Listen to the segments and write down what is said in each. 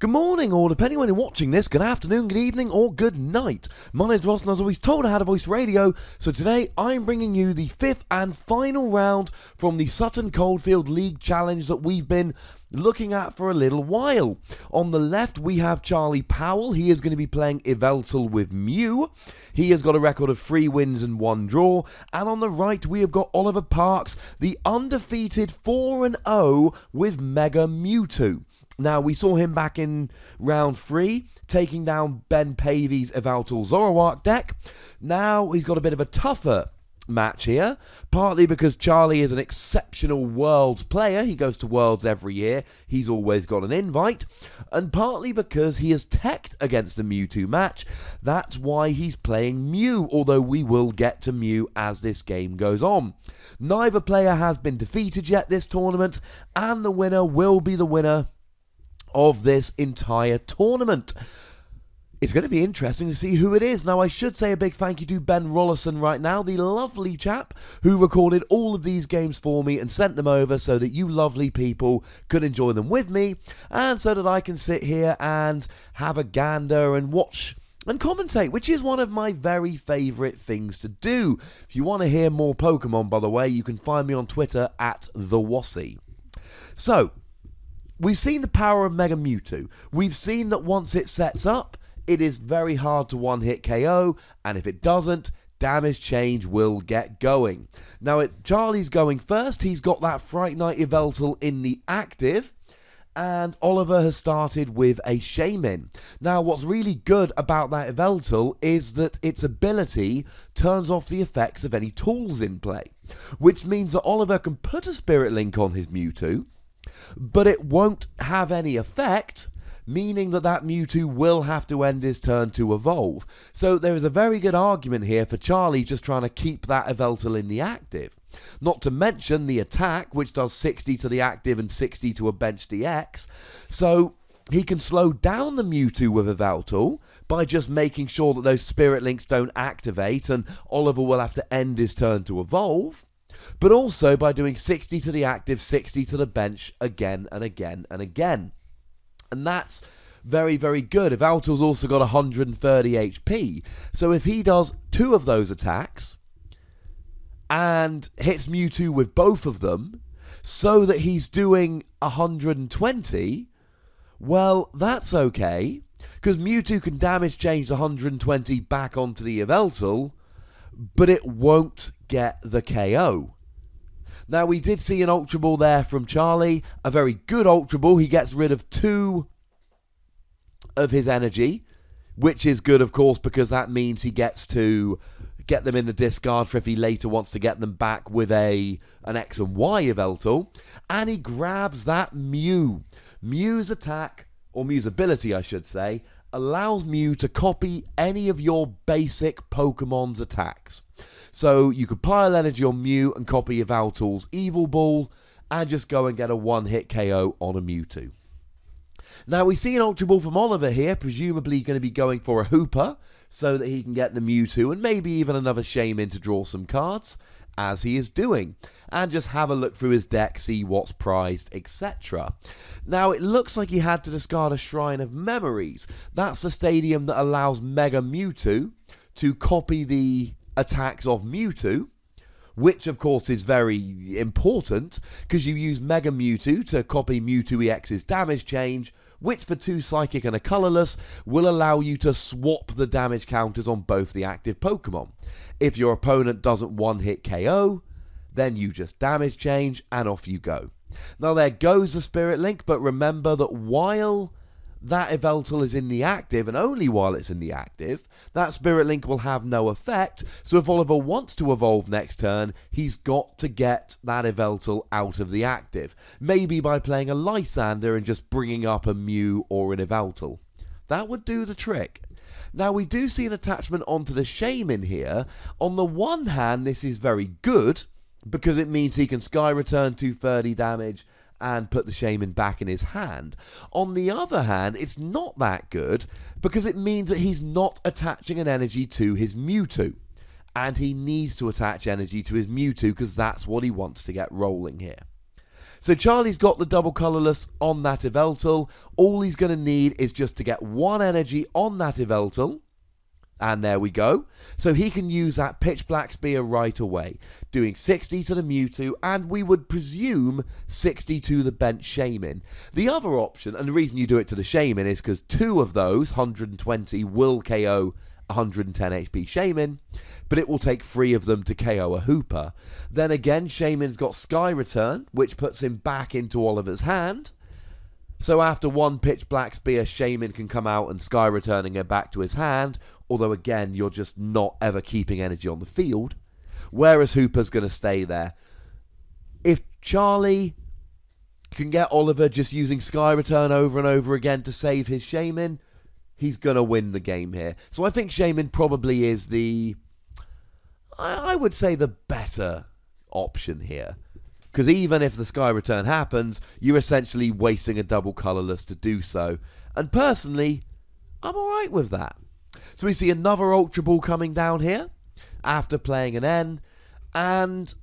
Good morning, or depending when you're watching this, good afternoon, good evening, or good night. My name's Ross, and as always told, I had a voice radio, so today I'm bringing you the fifth and final round from the Sutton Coldfield League challenge that we've been looking at for a little while. On the left, we have Charlie Powell. He is going to be playing Yveltal with Mew. He has got a record of 3 wins and 1 draw. And on the right, we have got Oliver Parks, the undefeated 4-0 with Mega Mewtwo. Now, we saw him back in round 3, taking down Ben Pavy's Yveltal Zoroark deck. Now, he's got a bit of a tougher match here, partly because Charlie is an exceptional Worlds player. He goes to Worlds every year. He's always got an invite. And partly because he has teched against a Mewtwo match. That's why he's playing Mew, although we will get to Mew as this game goes on. Neither player has been defeated yet this tournament, and the winner will be the winner of this entire tournament. It's going to be interesting to see who it is. Now, I should say a big thank you to Ben Rollison right now, the lovely chap who recorded all of these games for me and sent them over so that you lovely people could enjoy them with me, and so that I can sit here and have a gander and watch and commentate, which is one of my very favourite things to do. If you want to hear more Pokemon, by the way, you can find me on Twitter at TheWassy. So, we've seen the power of Mega Mewtwo. We've seen that once it sets up, it is very hard to one-hit KO, and if it doesn't, damage change will get going. Now, Charlie's going first. He's got that Fright Night Yveltal in the active, and Oliver has started with a Shaman. Now, what's really good about that Yveltal is that its ability turns off the effects of any tools in play, which means that Oliver can put a Spirit Link on his Mewtwo, but it won't have any effect, meaning that Mewtwo will have to end his turn to evolve. So there is a very good argument here for Charlie just trying to keep that Yveltal in the active. Not to mention the attack, which does 60 to the active and 60 to a bench DX. So he can slow down the Mewtwo with Yveltal by just making sure that those Spirit Links don't activate, and Oliver will have to end his turn to evolve. But also by doing 60 to the active, 60 to the bench again and again and again. And that's very, very good. Yveltal's also got 130 HP. So if he does 2 of those attacks and hits Mewtwo with both of them, so that he's doing 120, well, that's okay. Because Mewtwo can damage change the 120 back onto the Yveltal, but it won't get the KO. Now, we did see an Ultra Ball there from Charlie, a very good Ultra Ball. He gets rid of 2 of his energy, which is good, of course, because that means he gets to get them in the discard for if he later wants to get them back with an X and Y Yveltal. And he grabs that Mew. Mew's attack, or Mew's ability, I should say, allows Mew to copy any of your basic Pokemon's attacks. So you could pile energy on Mew and copy Yveltal's Evil Ball and just go and get a one-hit KO on a Mewtwo. Now, we see an Ultra Ball from Oliver here, presumably going to be going for a Hooper so that he can get the Mewtwo and maybe even another Shaman to draw some cards, as he is doing, and just have a look through his deck, see what's prized, etc. Now, it looks like he had to discard a Shrine of Memories. That's the stadium that allows Mega Mewtwo to copy the attacks of Mewtwo, which of course is very important because you use Mega Mewtwo to copy Mewtwo EX's damage change, which for 2 Psychic and a Colorless will allow you to swap the damage counters on both the active Pokemon. If your opponent doesn't one-hit KO, then you just damage change and off you go. Now, there goes the Spirit Link, but remember that while that Yveltal is in the active, and only while it's in the active, that Spirit Link will have no effect. So if Oliver wants to evolve next turn, he's got to get that Yveltal out of the active. Maybe by playing a Lysander and just bringing up a Mew or an Yveltal. That would do the trick. Now, we do see an attachment onto the Shaman here. On the one hand, this is very good, because it means he can Sky Return 230 damage and put the Shaman back in his hand. On the other hand, it's not that good because it means that he's not attaching an energy to his Mewtwo. And he needs to attach energy to his Mewtwo because that's what he wants to get rolling here. So Charlie's got the double colourless on that Yveltal. All he's going to need is just to get 1 energy on that Yveltal. And there we go. So he can use that Pitch Black Spear right away, doing 60 to the Mewtwo, and we would presume 60 to the Bent Shaman. The other option, and the reason you do it to the Shaman is because 2 of those, 120, will KO 110 HP Shaman, but it will take 3 of them to KO a Hooper. Then again, Shaman's got Sky Return, which puts him back into Oliver's hand. So after 1 Pitch Black Spear, Shaman can come out and Sky Returning it back to his hand, although again, you're just not ever keeping energy on the field, whereas Hooper's going to stay there. If Charlie can get Oliver just using Sky Return over and over again to save his Shaman, he's going to win the game here. So I think Shaman probably is I would say the better option here. Because even if the Sky Return happens, you're essentially wasting a double colourless to do so. And personally, I'm alright with that. So we see another Ultra Ball coming down here after playing an N. And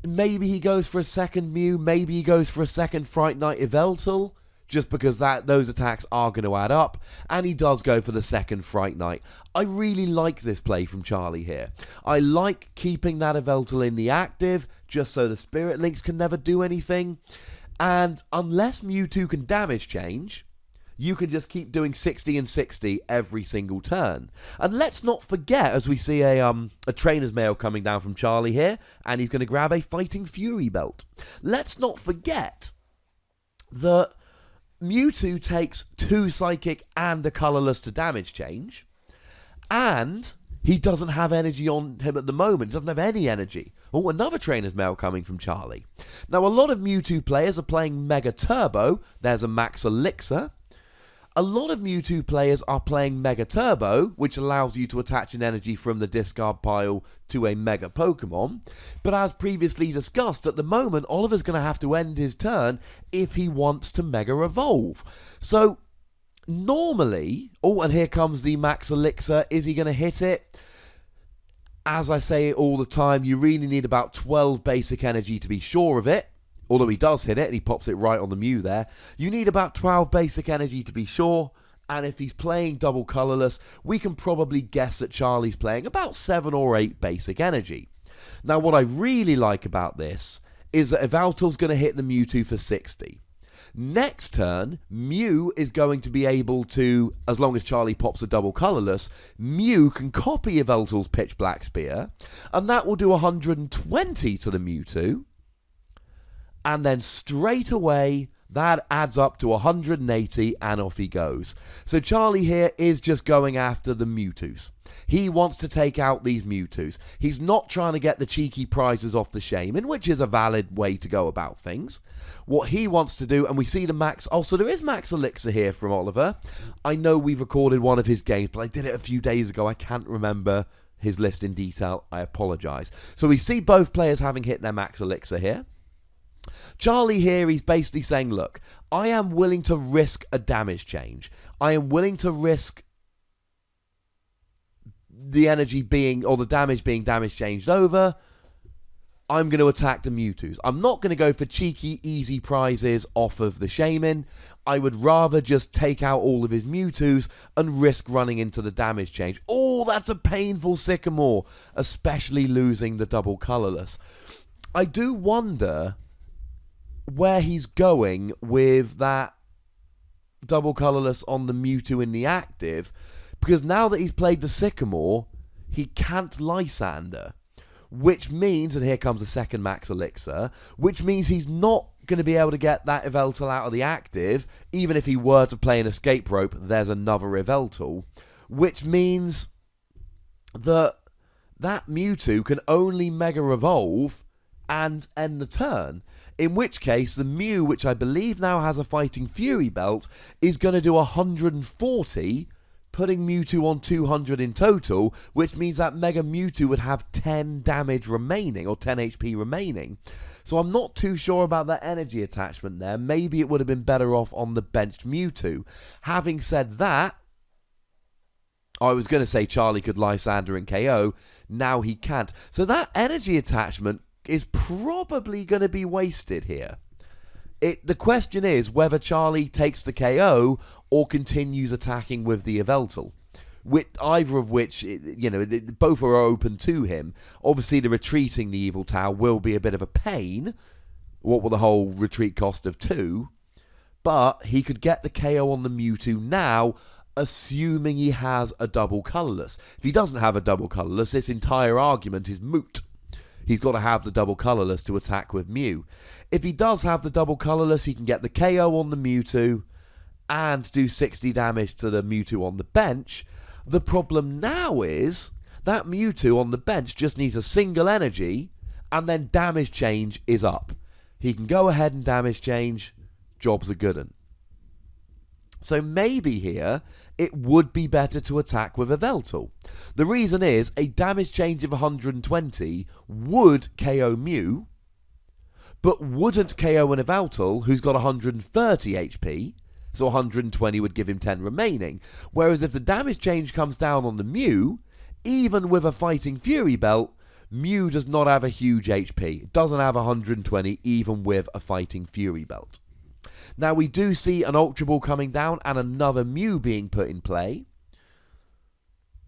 maybe he goes for a second Mew. Maybe he goes for a second Fright Knight Yveltal. Just because those attacks are going to add up. And he does go for the second Fright Knight. I really like this play from Charlie here. I like keeping that Yveltal in the active, just so the Spirit Links can never do anything. And unless Mewtwo can damage change, you can just keep doing 60 and 60 every single turn. And let's not forget, as we see a trainer's mail coming down from Charlie here, and he's going to grab a Fighting Fury belt. Let's not forget that Mewtwo takes 2 Psychic and a colourless to damage change, and he doesn't have energy on him at the moment. He doesn't have any energy. Oh, another trainer's mail coming from Charlie. Now, a lot of Mewtwo players are playing Mega Turbo. There's a Max Elixir. A lot of Mewtwo players are playing Mega Turbo, which allows you to attach an energy from the discard pile to a Mega Pokemon. But as previously discussed, at the moment, Oliver's going to have to end his turn if he wants to Mega Evolve. So, normally... Oh, and here comes the Max Elixir. Is he going to hit it? As I say all the time, you really need about 12 basic energy to be sure of it. Although he does hit it, and he pops it right on the Mew there. You need about 12 basic energy to be sure. And if he's playing double colourless, we can probably guess that Charlie's playing about 7 or 8 basic energy. Now, what I really like about this is that Yveltal's going to hit the Mewtwo for 60. Next turn, Mew is going to be able to, as long as Charlie pops a double colourless, Mew can copy Yveltal's Pitch Black Spear, and that will do 120 to the Mewtwo. And then straight away, that adds up to 180, and off he goes. So Charlie here is just going after the Mewtwo's. He wants to take out these Mewtwo's. He's not trying to get the cheeky prizes off the Shaman, which is a valid way to go about things. What he wants to do, and we see the Max... Oh, so there is Max Elixir here from Oliver. I know we've recorded one of his games, but I did it a few days ago. I can't remember his list in detail. I apologise. So we see both players having hit their Max Elixir here. Charlie here, he's basically saying, look, I am willing to risk a damage change. I am willing to risk the energy being, or the damage being damage changed over. I'm going to attack the Mewtwo's. I'm not going to go for cheeky, easy prizes off of the Shaman. I would rather just take out all of his Mewtwo's and risk running into the damage change. Oh, that's a painful Sycamore, especially losing the double colourless. I do wonder where he's going with that double colourless on the Mewtwo in the active, because now that he's played the Sycamore, he can't Lysander, which means, and here comes the second Max Elixir, which means he's not going to be able to get that Yveltal out of the active. Even if he were to play an Escape Rope, there's another Yveltal, which means that Mewtwo can only Mega Evolve and end the turn. In which case, the Mew, which I believe now has a Fighting Fury belt, is going to do 140, putting Mewtwo on 200 in total, which means that Mega Mewtwo would have 10 damage remaining, or 10 HP remaining. So I'm not too sure about that energy attachment there. Maybe it would have been better off on the benched Mewtwo. Having said that, I was going to say Charlie could Lysander and KO. Now he can't. So that energy attachment is probably going to be wasted here. The question is whether Charlie takes the KO or continues attacking with the Yveltal. Either of which, both are open to him. Obviously, the retreating the Yveltal will be a bit of a pain. What will the whole retreat cost of 2? But he could get the KO on the Mewtwo now, assuming he has a double colourless. If he doesn't have a double colourless, this entire argument is moot. He's got to have the double colourless to attack with Mew. If he does have the double colourless, he can get the KO on the Mewtwo and do 60 damage to the Mewtwo on the bench. The problem now is that Mewtwo on the bench just needs a single energy and then damage change is up. He can go ahead and damage change. Job's a good 'un. So maybe here it would be better to attack with Yveltal. The reason is a damage change of 120 would KO Mew, but wouldn't KO an Yveltal who's got 130 HP. So 120 would give him 10 remaining. Whereas if the damage change comes down on the Mew, even with a Fighting Fury belt, Mew does not have a huge HP. It doesn't have 120 even with a Fighting Fury belt. Now we do see an Ultra Ball coming down and another Mew being put in play.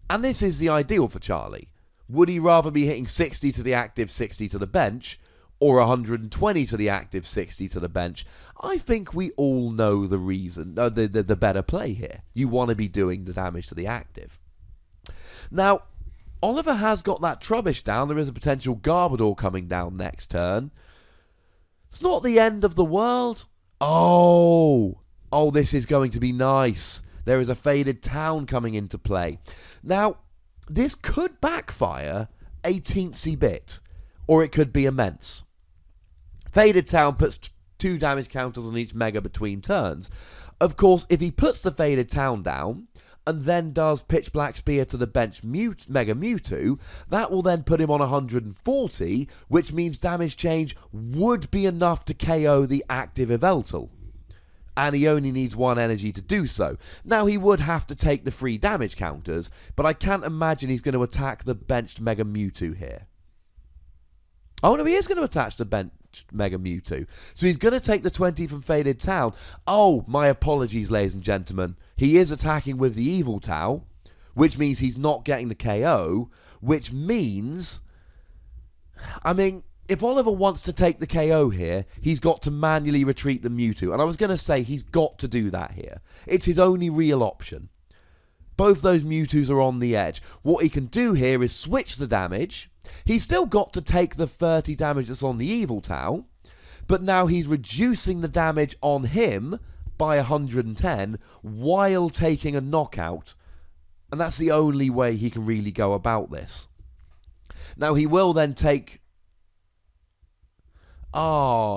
And this is the ideal for Charlie. Would he rather be hitting 60 to the active, 60 to the bench, or 120 to the active, 60 to the bench? I think we all know the reason, the better play here. You want to be doing the damage to the active. Now, Oliver has got that Trubbish down. There is a potential Garbodor coming down next turn. It's not the end of the world. Oh, this is going to be nice. There is a Faded Town coming into play. Now, this could backfire a teensy bit, or it could be immense. Faded Town puts 2 damage counters on each Mega between turns. Of course, if he puts the Faded Town down and then does Pitch Black Spear to the bench Mega Mewtwo, that will then put him on 140, which means damage change would be enough to KO the active Yveltal. And he only needs 1 energy to do so. Now, he would have to take the 3 damage counters, but I can't imagine he's going to attack the benched Mega Mewtwo here. Oh, no, he is going to attach the benched Mega Mewtwo. So he's going to take the 20 from Faded Town. Oh, my apologies, ladies and gentlemen. He is attacking with the Yveltal, which means he's not getting the KO, which means, if Oliver wants to take the KO here, he's got to manually retreat the Mewtwo. And I was going to say he's got to do that here. It's his only real option. Both those Mewtwo's are on the edge. What he can do here is switch the damage. He's still got to take the 30 damage that's on the Yveltal, but now he's reducing the damage on him by 110 while taking a knockout, and that's the only way he can really go about this. Now he will then take...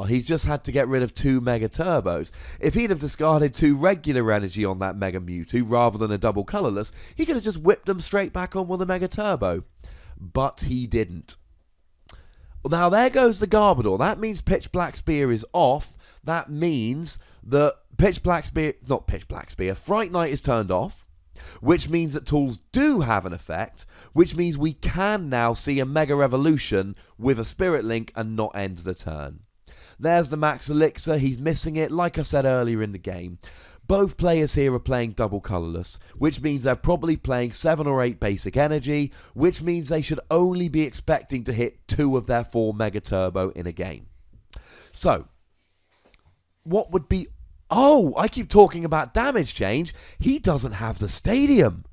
he's just had to get rid of 2 Mega Turbos. If he'd have discarded 2 regular energy on that Mega Mewtwo rather than a double colourless, he could have just whipped them straight back on with a Mega Turbo. But he didn't. Now there goes the Garbodor. That means Pitch Black Spear is off. That means that Fright Knight is turned off, which means that tools do have an effect, which means we can now see a Mega Revolution with a Spirit Link and not end the turn. There's the Max Elixir. He's missing it, like I said earlier in the game. Both players here are playing double colourless, which means they're probably playing 7 or 8 basic energy, which means they should only be expecting to hit 2 of their 4 Mega Turbo in a game. So, what would be... I keep talking about damage change. He doesn't have the stadium.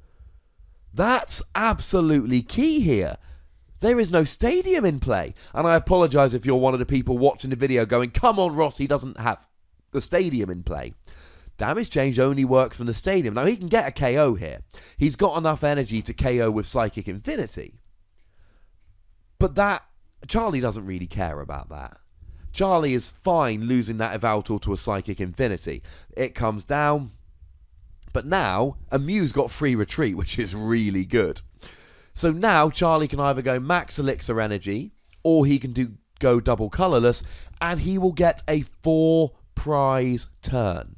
That's absolutely key here. There is no stadium in play. And I apologise if you're one of the people watching the video going, come on Ross, he doesn't have the stadium in play. Damage change only works from the stadium. Now, he can get a KO here. He's got enough energy to KO with Psychic Infinity. But Charlie doesn't really care about that. Charlie is fine losing that Yveltal to a Psychic Infinity. It comes down. But now, a Mew's got free retreat, which is really good. So now, Charlie can either go Max Elixir Energy, or he can go double colourless, and he will get a 4-prize turn.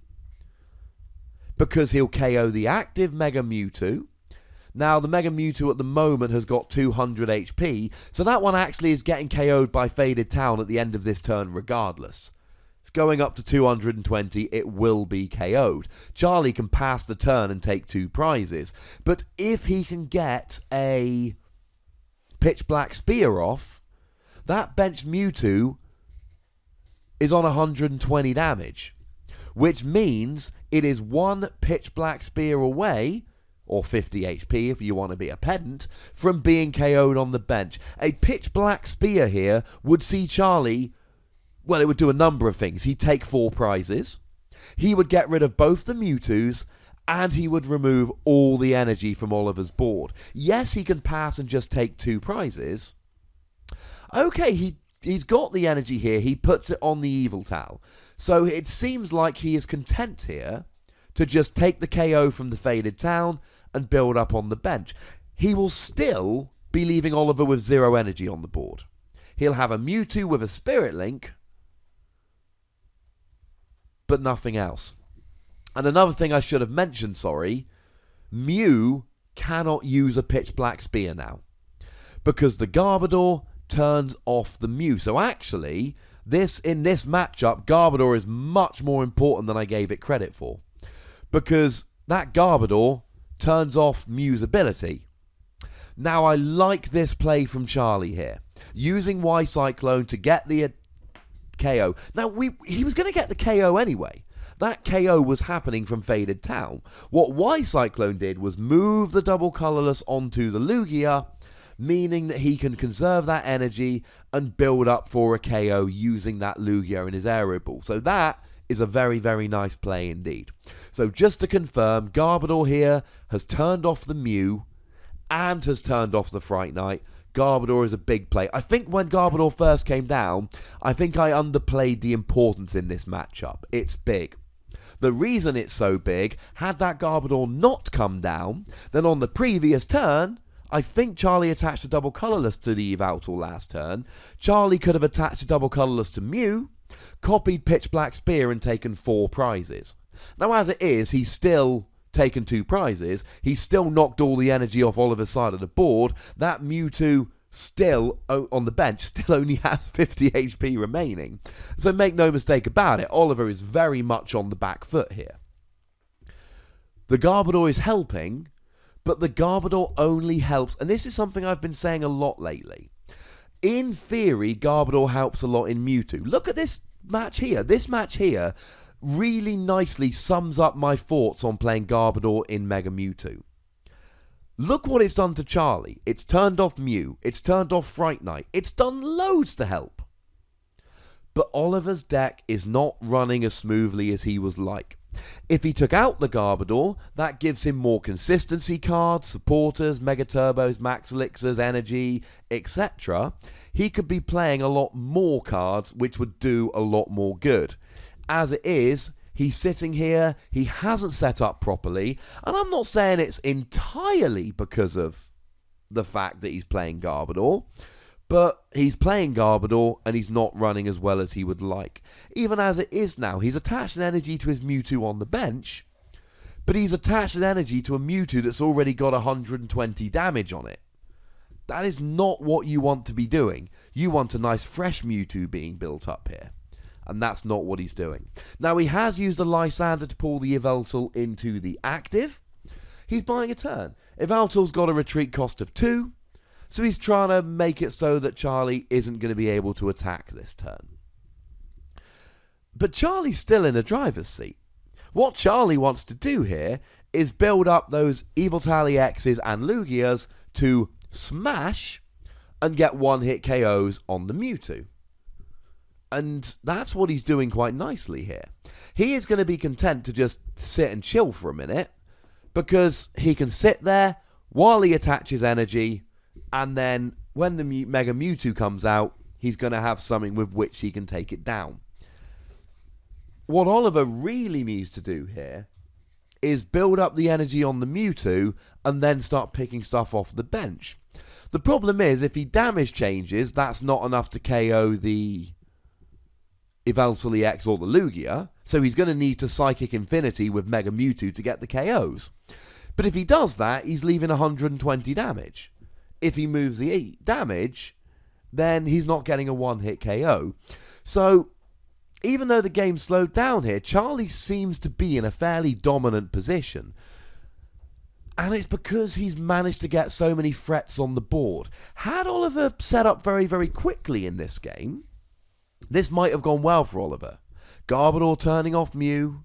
Because he'll KO the active Mega Mewtwo. Now, the Mega Mewtwo at the moment has got 200 HP, so that one actually is getting KO'd by Faded Town at the end of this turn regardless. It's going up to 220, it will be KO'd. Charlie can pass the turn and take 2 prizes. But if he can get a Pitch Black Spear off, that benched Mewtwo is on 120 damage. Which means it is 1 Pitch Black Spear away, or 50 HP if you want to be a pedant, from being KO'd on the bench. A Pitch Black Spear here would see Charlie, well, it would do a number of things. He'd take 4 prizes, he would get rid of both the Mewtwo's, and he would remove all the energy from Oliver's board. Yes, he can pass and just take 2 prizes. Okay, he's got the energy here. He puts it on the Yveltal. So it seems like he is content here to just take the KO from the Faded Town and build up on the bench. He will still be leaving Oliver with 0 energy on the board. He'll have a Mewtwo with a Spirit Link, but nothing else. And another thing I should have mentioned, Mew cannot use a Pitch Black Spear now, because the Garbodor turns off the Mew. So actually, in this matchup, Garbodor is much more important than I gave it credit for, because that Garbodor turns off Mew's ability. Now, I like this play from Charlie here, using Y-Cyclone to get the KO. Now, he was going to get the KO anyway. That KO was happening from Faded Town. What Y-Cyclone did was move the double colorless onto the Lugia, meaning that he can conserve that energy and build up for a KO using that Lugia in his Aero Ball. So that is a very, very nice play indeed. So just to confirm, Garbodor here has turned off the Mew and has turned off the Fright Knight. Garbodor is a big play. I think when Garbodor first came down, I think I underplayed the importance in this matchup. It's big. The reason it's so big, had that Garbodor not come down, then on the previous turn, I think Charlie attached a double colorless to the Yveltal last turn. Charlie could have attached a double colorless to Mew, copied Pitch Black Spear and taken 4 prizes. Now as it is, he's still taken 2 prizes. He's still knocked all the energy off Oliver's side of the board. That Mewtwo still on the bench still only has 50 HP remaining. So make no mistake about it, Oliver is very much on the back foot here. The Garbodor is helping, but the Garbodor only helps, and this is something I've been saying a lot lately. In theory, Garbodor helps a lot in Mewtwo. Look at this match here. This match here really nicely sums up my thoughts on playing Garbodor in Mega Mewtwo. Look what it's done to Charlie. It's turned off Mew. It's turned off Fright Knight. It's done loads to help. But Oliver's deck is not running as smoothly as he was like. If he took out the Garbodor, that gives him more consistency cards, supporters, Mega Turbos, Max Elixirs, Energy, etc. He could be playing a lot more cards, which would do a lot more good. As it is, he's sitting here, he hasn't set up properly, and I'm not saying it's entirely because of the fact that he's playing Garbodor, but he's playing Garbodor and he's not running as well as he would like. Even as it is now, he's attached an energy to his Mewtwo on the bench, but he's attached an energy to a Mewtwo that's already got 120 damage on it. That is not what you want to be doing. You want a nice fresh Mewtwo being built up here. And that's not what he's doing. Now, he has used a Lysander to pull the Yveltal into the active. He's buying a turn. Yveltal's got a retreat cost of 2. So he's trying to make it so that Charlie isn't going to be able to attack this turn. But Charlie's still in a driver's seat. What Charlie wants to do here is build up those Yveltal EXs and Lugias to smash and get one-hit KOs on the Mewtwo. And that's what he's doing quite nicely here. He is going to be content to just sit and chill for a minute, because he can sit there while he attaches energy, and then when the Mega Mewtwo comes out, he's going to have something with which he can take it down. What Oliver really needs to do here is build up the energy on the Mewtwo and then start picking stuff off the bench. The problem is, if he damage changes, that's not enough to KO the Yveltal EX or the Lugia, so he's going to need to Psychic Infinity with Mega Mewtwo to get the KOs. But if he does that, he's leaving 120 damage. If he moves the damage, then he's not getting a one-hit KO. So even though the game slowed down here, Charlie seems to be in a fairly dominant position. And it's because he's managed to get so many threats on the board. Had Oliver set up very, very quickly in this game, this might have gone well for Oliver. Garbodor turning off Mew,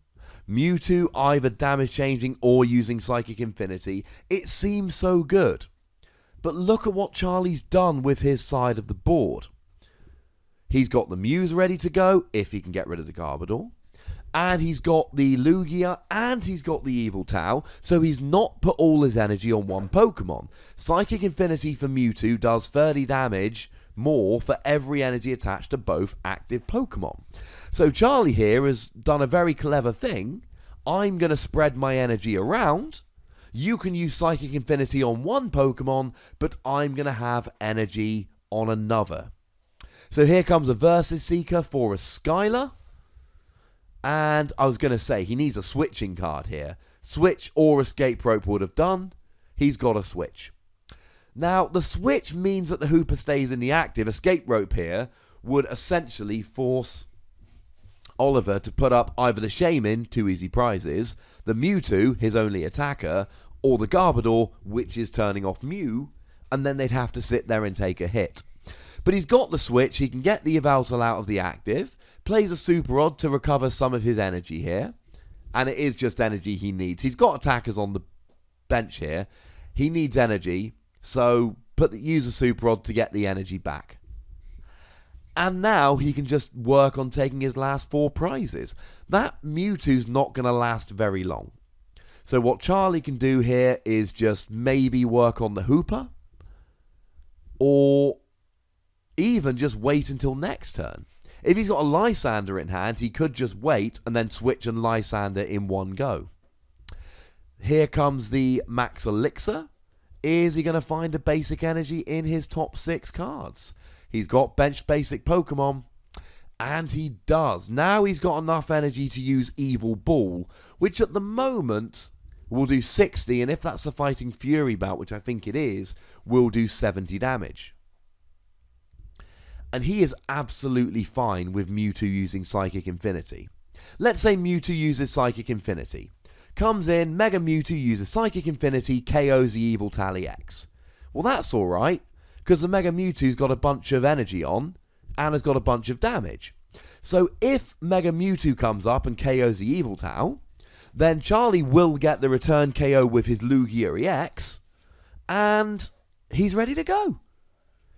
Mewtwo either damage changing or using Psychic Infinity. It seems so good. But look at what Charlie's done with his side of the board. He's got the Mews ready to go, if he can get rid of the Garbodor. And he's got the Lugia, and he's got the Yveltal, so he's not put all his energy on one Pokemon. Psychic Infinity for Mewtwo does 30 damage more for every energy attached to both active Pokemon. So Charlie here has done a very clever thing. I'm going to spread my energy around. You can use Psychic Infinity on one Pokemon, but I'm going to have energy on another. So here comes a Versus Seeker for a Skylar. And I was going to say, he needs a switching card here. Switch or Escape Rope would have done. He's got a switch. Now, the switch means that the Hooper stays in the active. Escape Rope here would essentially force Oliver to put up either the Shaman, 2 easy prizes, the Mewtwo, his only attacker, or the Garbodor, which is turning off Mew, and then they'd have to sit there and take a hit. But he's got the switch, he can get the Yveltal out of the active, plays a Super Rod to recover some of his energy here, and it is just energy he needs. He's got attackers on the bench here, he needs energy, so use a Super Rod to get the energy back. And now he can just work on taking his last 4 prizes. That Mewtwo's not going to last very long. So what Charlie can do here is just maybe work on the Hooper, or even just wait until next turn. If he's got a Lysander in hand, he could just wait and then switch and Lysander in one go. Here comes the Max Elixir. Is he going to find a basic energy in his top 6 cards? He's got bench basic Pokemon, and he does. Now he's got enough energy to use Evil Ball, which at the moment will do 60, and if that's a Fighting Fury bout, which I think it is, will do 70 damage. And he is absolutely fine with Mewtwo using Psychic Infinity. Let's say Mewtwo uses Psychic Infinity. Comes in, Mega Mewtwo uses Psychic Infinity, KOs the Yveltal EX. Well, that's alright, because the Mega Mewtwo's got a bunch of energy on, and has got a bunch of damage. So if Mega Mewtwo comes up and KOs the Yveltal, then Charlie will get the return KO with his Lugia EX, and he's ready to go.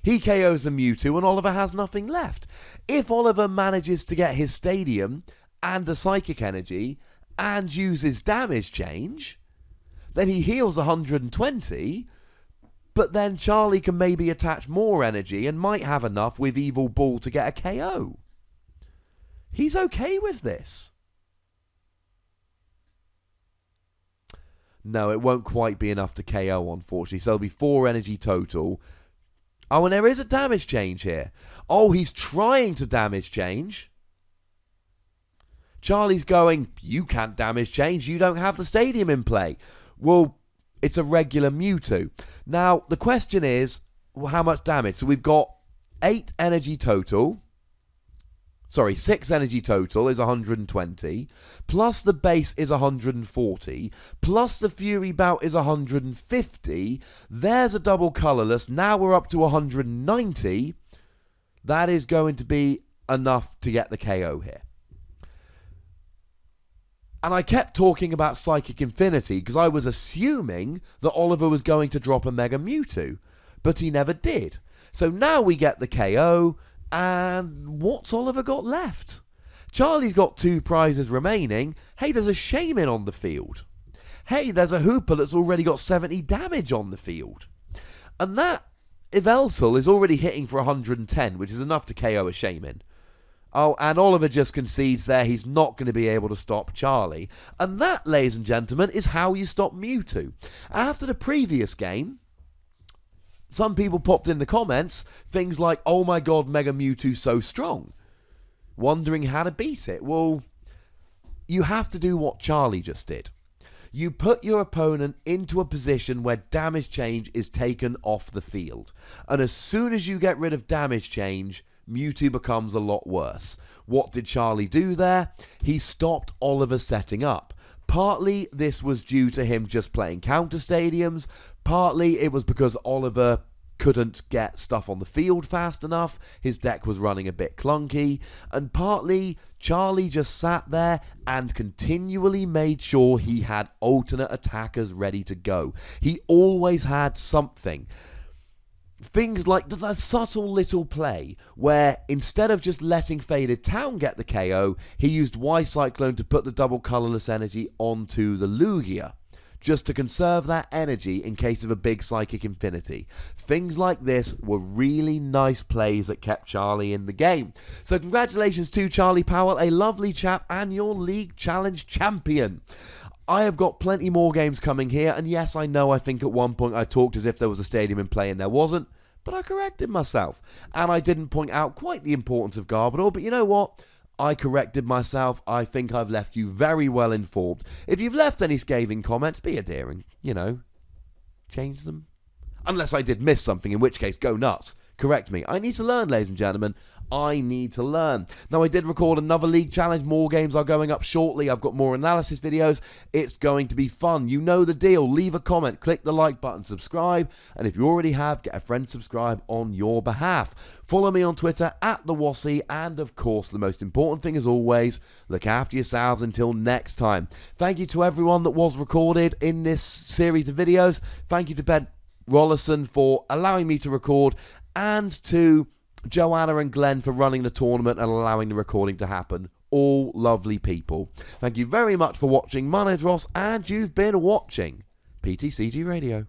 He KOs the Mewtwo and Oliver has nothing left. If Oliver manages to get his Stadium and a Psychic Energy and uses Damage Change, then he heals 120, but then Charlie can maybe attach more energy and might have enough with Evil Ball to get a KO. He's okay with this. No, it won't quite be enough to KO, unfortunately. So there'll be 4 energy total. Oh, and there is a damage change here. Oh, he's trying to damage change. Charlie's going, you can't damage change. You don't have the Stadium in play. Well, it's a regular Mewtwo. Now, the question is, well, how much damage? So we've got 8 energy total. Sorry, 6 energy total is 120, plus the base is 140, plus the Fury Bout is 150, there's a double colourless, now we're up to 190, that is going to be enough to get the KO here. And I kept talking about Psychic Infinity because I was assuming that Oliver was going to drop a Mega Mewtwo, but he never did. So now we get the KO. And what's Oliver got left? Charlie's got 2 prizes remaining. Hey, there's a Shaman on the field. Hey, there's a Hooper that's already got 70 damage on the field. And that Yveltal is already hitting for 110, which is enough to KO a Shaman. Oh, and Oliver just concedes there. He's not going to be able to stop Charlie. And that, ladies and gentlemen, is how you stop Mewtwo. After the previous game, some people popped in the comments things like, oh my god, Mega Mewtwo's so strong. Wondering how to beat it. Well, you have to do what Charlie just did. You put your opponent into a position where damage change is taken off the field. And as soon as you get rid of damage change, Mewtwo becomes a lot worse. What did Charlie do there? He stopped Oliver setting up. Partly this was due to him just playing counter stadiums, partly it was because Oliver couldn't get stuff on the field fast enough, his deck was running a bit clunky, and partly Charlie just sat there and continually made sure he had alternate attackers ready to go. He always had something. Things like the subtle little play where instead of just letting Faded Town get the KO, he used Y-Cyclone to put the double colourless energy onto the Lugia, just to conserve that energy in case of a big Psychic Infinity. Things like this were really nice plays that kept Charlie in the game. So congratulations to Charlie Powell, a lovely chap and your League Challenge champion. I have got plenty more games coming here, and yes, I know I think at one point I talked as if there was a stadium in play and there wasn't, but I corrected myself. And I didn't point out quite the importance of Garbodor, but you know what? I corrected myself. I think I've left you very well informed. If you've left any scathing comments, be a dear and, change them. Unless I did miss something, in which case, go nuts. Correct me. I need to learn, ladies and gentlemen. I need to learn. Now, I did record another League Challenge. More games are going up shortly. I've got more analysis videos. It's going to be fun. You know the deal. Leave a comment, click the like button, subscribe, and if you already have, get a friend to subscribe on your behalf. Follow me on Twitter @TheWassy, and of course, the most important thing as always, look after yourselves until next time. Thank you to everyone that was recorded in this series of videos. Thank you to Ben Rollison for allowing me to record, and to Joanna and Glenn for running the tournament and allowing the recording to happen. All lovely people. Thank you very much for watching. My name's Ross, and you've been watching PTCG Radio.